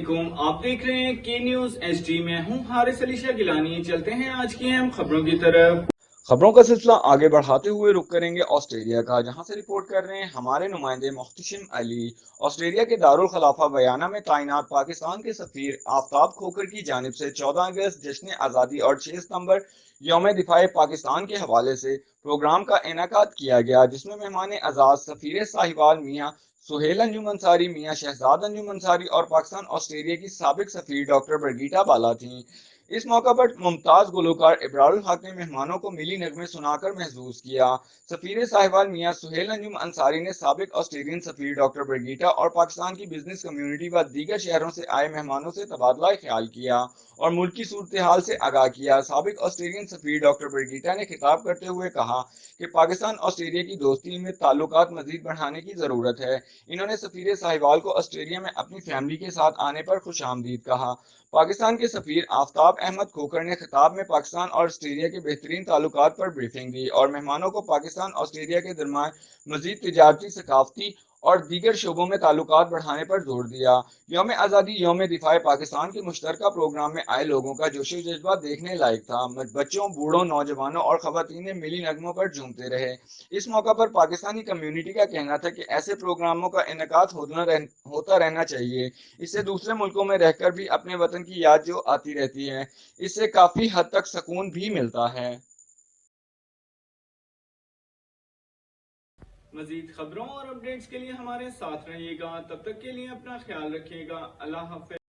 वालेकुम, आप देख रहे हैं के न्यूज एचडी में हूं हारिस अली शाह गिलानी। चलते हैं आज की अहम खबरों की तरफ। खबरों का सिलसिला आगे बढ़ाते हुए रुक करेंगे ऑस्ट्रेलिया का, जहां से रिपोर्ट कर रहे हैं हमारे नुमाइंदे मोहतशिम अली। ऑस्ट्रेलिया के दारुल खलाफा बयाना में तैनात पाकिस्तान के सफीर आफ्ताब खोकर की जानिब से 14 अगस्त जश्न आज़ादी और 6 सितंबर यौम दिफाए पाकिस्तान के हवाले से प्रोग्राम का इनेकाद किया गया, जिसमें मेहमान आज़ाद सफीर साहिवाल मियाँ सुहेल अंजुम अंसारी, मियाँ शहजाद अंजुम अंसारी और पाकिस्तान ऑस्ट्रेलिया की साबिक सफीर डॉक्टर बरगीटा बाला थीं। इस मौका पर मुमताज गुलकार इब्रारुल हक ने मेहमानों को मिली नगमे सुनाकर महसूस किया। सफीर साहिवाल मियाँ सुहेल अंजुम अंसारी ने साबिक ऑस्ट्रेलियन सफीर डॉक्टर बरगीटा और पाकिस्तान की बिजनेस कम्युनिटी व दीगर शहरों से आए मेहमानों से तबादला ख्याल किया और मुल्क की सूरत हाल से आगाह किया। साबिक ऑस्ट्रेलियन सफीर डॉक्टर बरगीटा ने खिताब करते हुए कहा कि पाकिस्तान ऑस्ट्रेलिया की दोस्ती में ताल्लुकात मजीद बढ़ाने की जरूरत है। इन्होंने सफीर साहिवाल को ऑस्ट्रेलिया में अपनी फैमिली के साथ आने पर खुशामदीद कहा। पाकिस्तान के सफीर आफ्ताब अहमद खोकर ने खिताब में पाकिस्तान और ऑस्ट्रेलिया के बेहतरीन ताल्लुकात पर ब्रीफिंग दी और मेहमानों को पाकिस्तान ऑस्ट्रेलिया के दरमियान मजीद तिजारती, सकाफती और दीगर शोबों में ताल्लुकात बढ़ाने पर जोर दिया। यौम आज़ादी यौम दिफाए पाकिस्तान के मुश्तरका प्रोग्राम में आए लोगों का जोश जज्बा देखने लायक था। बच्चों, बूढ़ों, नौजवानों और खवातीन ने मिली नगमों पर झूमते रहे। इस मौका पर पाकिस्तानी कम्युनिटी का कहना था कि ऐसे प्रोग्रामों का इनेकाद होता रहना चाहिए। इससे दूसरे मुल्कों में रहकर भी अपने वतन की याद जो आती रहती है, इससे काफी हद तक सुकून भी मिलता है। मजीद खबरों और अपडेट्स के लिए हमारे साथ रहिएगा। तब तक के लिए अपना ख्याल रखिएगा। अल्लाह हाफिज।